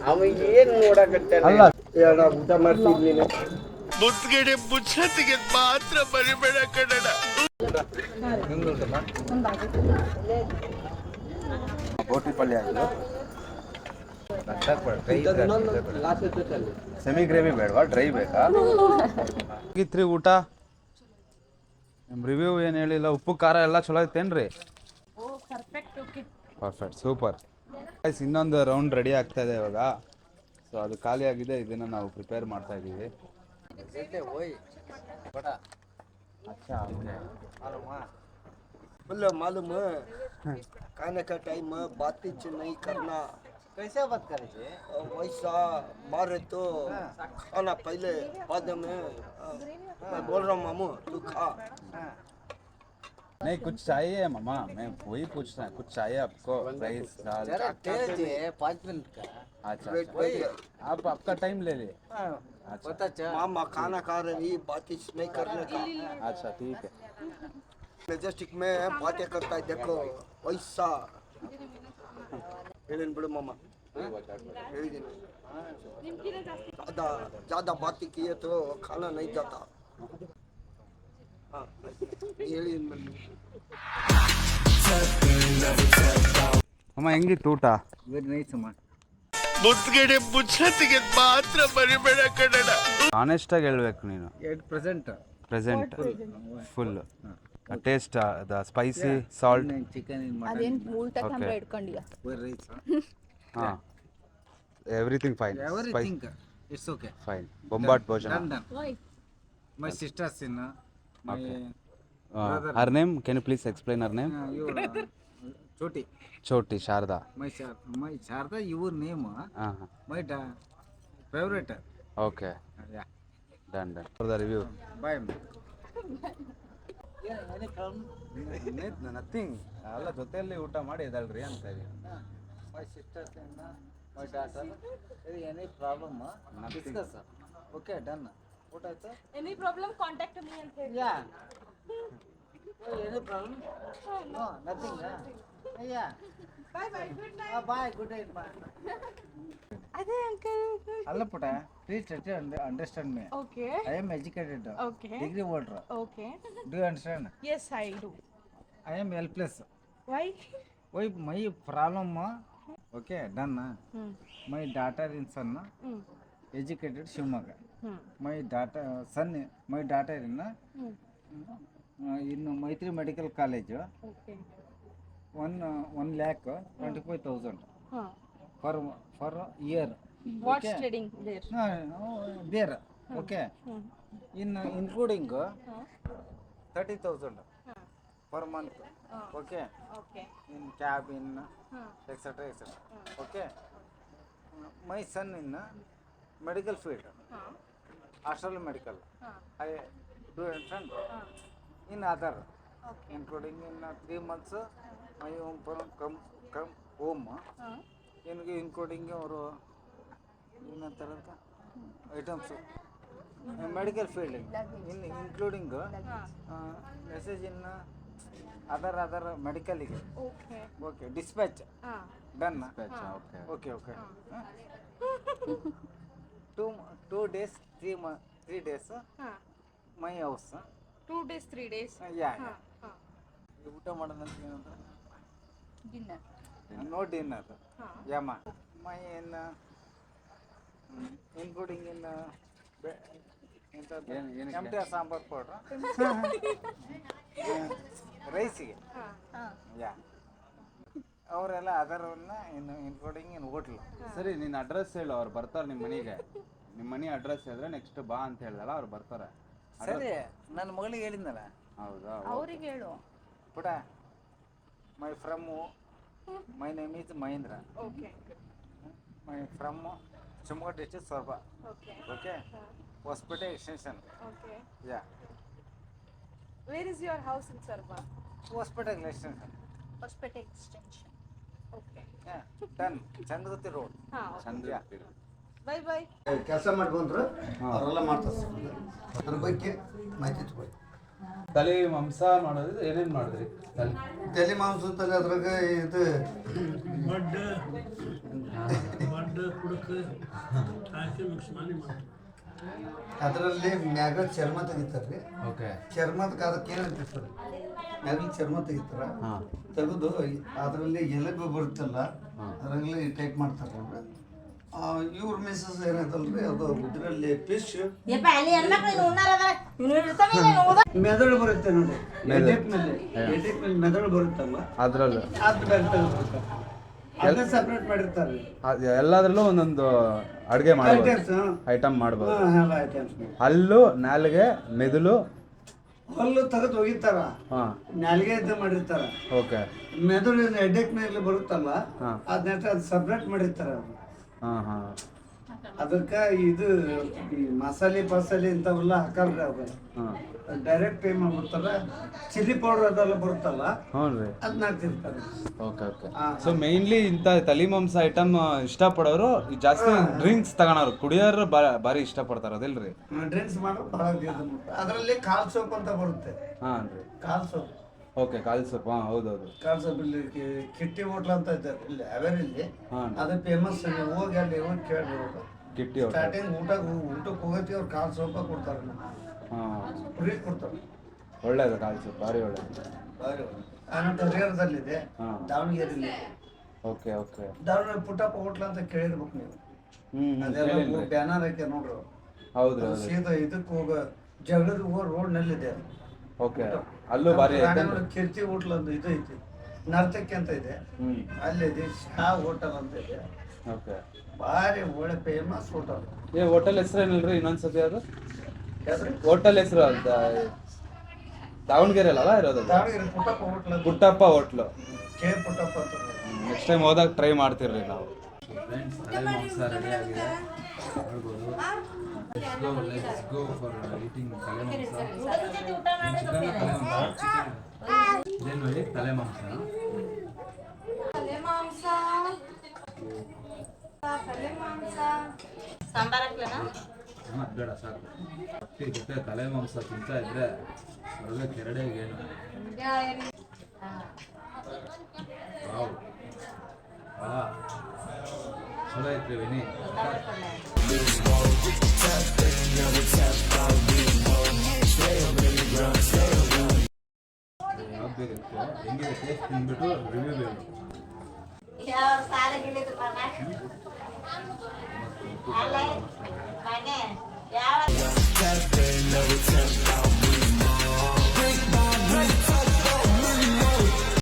ಅವ ಏನು ನೋಡಕತ್ತಾನೆ ಅಲ್ಲ ಹೇಳ ಊಟ ಮಾಡ್ತಿದ್ ನೀನು ಮುದ್ಗಡೆ ಮುಚ್ಚತ್ತಿಗೆ ಮಾತ್ರ ಬರಿಬೇಡ ಕನ್ನಡ. ಬೋಟಿ ಪಲ್ಯ ಆಗಿದ್ದು ಸೆಮಿ ಗ್ರೇವಿ ಬೇಡವಾ ಡ್ರೈ ಬೇಕಾ ಹೋಗಿತ್ರಿ ಊಟ ನಿಮ್ಮ ರಿವ್ಯೂ ಏನು ಹೇಳಿಲ್ಲ ಉಪ್ಪು ಖಾರ ಎಲ್ಲ ಚಲೋ ಐತೇನ್ರಿ ಪರ್ಫೆಕ್ಟ್ ಸೂಪರ್ ಇನ್ನೊಂದು ರೌಂಡ್ ರೆಡಿ ಆಗ್ತಾ ಇದೆ ಇವಾಗ ಸೊ ಅದು ಖಾಲಿ ಆಗಿದೆ ಇದನ್ನು ನಾವು ಪ್ರಿಪೇರ್ ಮಾಡ್ತಾ ಇದ್ದೀವಿ अच्छा बोलो मालूम है खाने का टाइम बातचीत नहीं करना कैसे बात करेंगे वैसा मारे तो खाना पहले बाद में मैं बोल रहा हूँ मामू तू खा नहीं कुछ चाहिए मामा मैं वही पूछ रहा कुछ चाहिए आपको राइस दाल जरा तेज है 5 मिनट का अच्छा वेट अच्छा। वही आप आपका टाइम ले लिए अच्छा पता चल मामा खाना खा रही बातचीत नहीं करने का अच्छा ठीक है मेजेस्टिक में बातें करता है देखो वैसा ಹೇಳಿನ್ ಬಿಡು ಮಾಮ ಹೇಳಿದ್ದೀನಿ ज़्यादा ज़्यादा बातें किए तो खाना नहीं जाता हाँ ಹೇಳಿನ್ ಅಮ್ಮ ಹೆಂಗಿತ್ತು ಊಟ वेरी नाइस अम्मा ಮುದ್ಗಡೆ ಮುಚ್ಚತ್ತಿಗೆ ಮಾತ್ರ ಬರಿಬೇಡ ಕನ್ನಡ. ಆನೆಸ್ಟಾಗಿ ಹೇಳ್ಬೇಕು ನೀನು 8% present full taste the spicy salt chicken in ಅದೇನ್ मटन ಮೂಳ್ ತಕ Okay. ಇಟ್ಕೊಂಡಿಯ वेरी राइस ಹಾಂ everything fine everything it's okay fine ಬೊಂಬಾಟ್ ಭೋಜನ done my sisters in my her name can you please explain her name your choti ಚೋಟಿ Sharada my Sharda your name ಹಾಂ ಹಾಂ my favorite okay yeah done done for the review bye nothing ಅಲ್ಲ ಜೊತೆಯಲ್ಲಿ ಊಟ ಮಾಡಿ ಎದಳ್ರಿ ಅಂತ ಹೇಳಿ my sisters and my daughter any problem discuss okay done what I thought any problem contact me ಅಂತ ಹೇಳಿ yeah any problem no nothing yeah bye bye good bye good night bye ಅದೇ uncle alla puta please try to understand me okay I am educated Okay. degree holder okay do you understand yes I do I am helpless why why my problem okay done my daughter in son educated Shivamogga my daughter son my daughter in Maitri Medical College okay 1,25,000 ಹಾ for year what studying there there okay including 30,000 per month okay okay in cabin etc okay my son in medical field astral medical I do understand in other including in 3 months my home come home including ಅವರು ಏನಂತಾರೆ items medical field including message in other ಮೆಡಿಕಲಿಗೆ okay okay dispatch ಹಾ done okay okay okay 2 days 3 days ಹಾ my house 2 days 3 days yeah ಹಾ ಹಾ ಊಟ ಮಾಡೋದಂತ ಏನಂದ್ರೆ ಡಿನ್ನರ್ ನೋ ಡಿನ್ನರ್ ಹಾ ಯಾಮ ಮೈ ಇನ್ ಇನ್ಕ್ಲೂಡಿಂಗ್ ಇನ್ ಎಂಟಿ ಸಾಂಬಾರ್ ಪೌಡ್ರ್ ರೈಸಿಗೆ ಹಾ ಯಾ ಅವರೆಲ್ಲ ಅದರನ್ನ ಇನ್ನು ಇನ್ಕ್ಲೂಡಿಂಗ್ ಇನ್ ಹೋಟ್ಲು ಸರಿ ನಿನ್ನ ಅಡ್ರೆಸ್ ಹೇಳು ಅವ್ರು ಬರ್ತಾರೆ ನಿಮ್ಮ ಮನೆಗೆ ನಿಮ್ಮ ಮನೆ ಅಡ್ರೆಸ್ ಹೇಳಿದ್ರೆ ನೆಕ್ಸ್ಟ್ ಬಾ ಅಂತ ಹೇಳ್ದಲ್ಲ ಅವ್ರು ಬರ್ತಾರೆ ಸರಿ ನನ್ನ ಮಗಳಿಗೆ ಹೇಳಿದ್ನಲ್ಲ ಹೌದಾ ಅವ್ರಿಗೆ ಹೇಳು ಪುಟ my from my name is Mahendra okay my from Shivamogga district Soraba okay okay Hosapete extension okay yeah where is your house in Soraba Hosapete extension Hosapete extension okay yeah done Chandragutti road ಹಾ ಚಂದ್ರ ಬೈ ಬೈ ಕೆಲಸ ಮಾಡಿ ಬಂದ್ರು ಅವರೆಲ್ಲ ಮಾಡ್ತಾರೆ ಅದ್ರ ಬಗ್ಗೆ ಮಾಹಿತಿ ತಗೊಳ್ಳಿ ತಲೆ ಮಾಂಸ ಮಾಡೋದು ಏನೇನು ಮಾಡಿದ್ರಿ ತಲೆ ಮಾಂಸ ತಲೆ ಅದ್ರಾಗ ಇದು ಅದರಲ್ಲಿ ಮ್ಯಾಗ ಚರ್ಮ ತೆಗಿತಾರ್ರಿ. ಓಕೆ ಚರ್ಮದ ಅದಕ್ಕೆ ಏನಂತಿರ್ತಾರೆ ಮ್ಯಾಗ ಚರ್ಮ ತೆಗಿತಾರ. ತೆಗೆದು ಅದರಲ್ಲಿ ಎಲಬು ಬರುತ್ತಲ್ಲ ಅದರಲ್ಲಿ ಟೈಪ್ ಮಾಡ್ತಾರೆ ಅವ್ರು. ಇವ್ರ ಮಿಸ್ಸಸ್ ಏನೈತಲ್ರಿ ಅದು ಇದರಲ್ಲಿ ಫಿಶ್ ಮೆದುಳು ಬರುತ್ತೆ ನೋಡಿ, ಎಡೆಕ್ ಮೇಲೆ ಮೆದುಳು ಬರುತ್ತಲ್ಲ ಅದ್ರಲ್ಲೂ ಅದು ಬೇರೆ ತೆಗೆದ್ಬಿಡ್ತಾರೆ. ಅದನ್ನ ಸಪ್ರೇಟ್ ಮಾಡಿರ್ತಾರೆ. ಎಲ್ಲದ್ರಲ್ಲೂ ಒಂದೊಂದು ಅಡುಗೆ ಮಾಡ್ಬೋದು, ಐಟಮ್ಸ್ ಐಟಮ್ ಮಾಡ್ಬೋದು. ಎಲ್ಲ ಐಟಮ್ಸ್ ಹಲ್ಲು, ನಾಲಿಗೆ, ಮೆದುಳು, ಹಲ್ಲು ತೆಗೆದು ಒಗಿತಾರ, ಹಾಂ ನಾಲಿಗೆ ಇದ್ದ ಮಾಡಿರ್ತಾರ. ಓಕೆ ಮೆದುಳು ಎಡೆಕ್ ಮೇಲೆ ಬರುತ್ತಲ್ಲ ಹಾ. ಅದನ್ನ ಅದು ಸಪ್ರೇಟ್ ಮಾಡಿರ್ತಾರ. ಹಾಂ ಹಾಂ ಅದಕ್ಕೆ ಇದು ಈ ಮಸಾಲೆ ಪಸಾಲೆ ಇಂಥವೆಲ್ಲ ಹಾಕಲ್ರಿ ಅದು ಹಾಂ ಡೈರೆಕ್ಟ್ ಪೇ ಮಾಡ್ಬಿಡ್ತಾರ. ಚಿಲ್ಲಿ ಪೌಡರ್ ಅದೆಲ್ಲ ಬರುತ್ತಲ್ಲ ಹ್ಞೂ ರೀ. ಅದನ್ನ ಹಾಕ್ತಿರ್ತಾರೆ. Okay okay. ಸೊ ಮೇನ್ಲಿ ಇಂಥ ತಲೆ ಮಾಂಸ ಐಟಮ್ ಇಷ್ಟಪಡೋರು ಈ ಜಾಸ್ತಿ ಡ್ರಿಂಕ್ಸ್ ತಗೊಳೋರು, ಕುಡಿಯೋರು ಭಾರಿ ಇಷ್ಟಪಡ್ತಾರೆ ಅದಿಲ್ರಿ? ಡ್ರಿಂಕ್ಸ್ ಮಾಡೋದು ಭಾಳ ಅದರಲ್ಲಿ ಕಾಲ್ ಸೋಪ್ ಅಂತ ಬರುತ್ತೆ. ಹಾಂ ರೀ, ಕಾಲ್ ಸೋಪ್. ಓಕೆ ಕಾಲ್ ಸೊಪ್ಪು. ಹಾಂ ಹೌದೌದು. ಕಾಲ್ ಸೋಪ್ ಇಲ್ಲಿ ಕಿಟ್ಟಿ ಹೋಟ್ಲ್ ಅಂತ ಇದ್ದಾರೆ ಇಲ್ಲಿ ಹಾವೇರಿಯಲ್ಲಿ. ಹಾಂ ಅದು ಫೇಮಸ್. ನೀವು ಹೋಗಿ ಅಲ್ಲಿ ಹೋಗಿ ಕೇಳ್ಬೋದು. ಕಿಟ್ಟಿ ಅವ್ರು. ಸ್ಟಾರ್ಟಿಂಗ್ ಊಟಕ್ಕೆ ಹೋಗತ್ತಿ ಅವ್ರು ಕಾಲ್ ಸೋಪ ಕೊಡ್ತಾರೆ. ಹಾಂ ಫ್ರೀ ಕೊಡ್ತಾರೆ. ಒಳ್ಳೇದು ಕಾಲ್ ಸೊಪ್ಪು, ಭಾರಿ ಒಳ್ಳೇದು. ಭಾರಿ ಆನಂತರ ಹರಿಹರದಲ್ಲಿದೆ, ಹಾಂ ದಾವಣಗೆರೆಯಲ್ಲಿ. Okay okay. Davanagere Puttappa hotel ಅಂತ ಕೇಳಿರ್ಬೇಕು ನೀವು. ಅದೆಲ್ಲ ಕೇಳಿಲ್ರಿ. ಬ್ಯಾನರ್ ಹಾಕಿ ನೋಡ್ರಿ. ಹೌದ್ರಿ ಅದು ಹೌದು. ಸೀದಾ ಇದಕ್ಕೆ ಹೋಗೋ ಜಗಳದ ಹೋಗೋ ರೋಡ್ನಲ್ಲಿದೆ. ಓಕೆ, ಅಲ್ಲೂ ಭಾರಿ ಐತೆ. ಕೀರ್ತಿ ಹೋಟ್ಲ್ ಅಂತ ಇದು ಐತಿ, ನರ್ತಕಿ ಅಂತ ಇದೆ, ಹ್ಞೂ ಅಲ್ಲಿದೆ. ಶಾ ಹೋಟೆಲ್ ಅಂತ ಇದೆ, ಓಕೆ. ಭಾರಿ ಒಳ್ಳೆ ಫೇಮಸ್ ಹೋಟೆಲ್. ಏ ಹೋಟೆಲ್ ಹೆಸರು ಏನಿಲ್ರಿ ಇನ್ನೊಂದ್ಸತಿ ಅದು? ಯಾವ್ದ್ರಿ? ಹೋಟೆಲ್ ಹೆಸರು ದಾವಣಗೆರೆ ಅಲ್ಲ ಇರೋದು? ದಾವಣಗೆರೆ ಪುಟ್ಟಪ್ಪ ಹೋಟ್ಲ್ ಅಂತ. ಪುಟ್ಟಪ್ಪ ಹೋಟ್ಲು. ಕೆ ಪುಟ್ಟಪ್ಪ ಅಂತ. ನೆಕ್ಸ್ಟ್ ಟೈಮ್ ಹೋದಾಗ ಟ್ರೈ ಮಾಡ್ತಿರ್ರಿ ನಾವು. ಫ್ರೆಂಡ್ಸ್, ತಲೆ ಮಾಂಸ ರೆಡಿ ಆಗಿದೆ, ನೋಡ್ಬೋದು. ಲೆಟ್ಸ್ ಗೋ ಫಾರ್ ಈಟಿಂಗ್ ತಲೆ ಮಾಂಸ. ಇದೇನು ನೋಡಿ ತಲೆ ಮಾಂಸ. ಬೇಡ ಸಾಕು. ಹೊಟ್ಟೆ ಜೊತೆ ತಲೆ ಮಾಂಸ ತಿಂತಾ ಇದ್ರೆ ಒಳ್ಳೆ ಕೆರಡೆಗೇನು. ವಾವ್, ಚಲೋ ಐತ್ರಿ ವಿನಿ. ಯಾವ್ದು ಬೇಕಿತ್ತು, ಹೆಂಗಿದೆ ಟೇಸ್ಟ್ ತಿಂದ್ಬಿಟ್ಟು ರಿವ್ಯೂ ಬೇಕು. ಯಾವ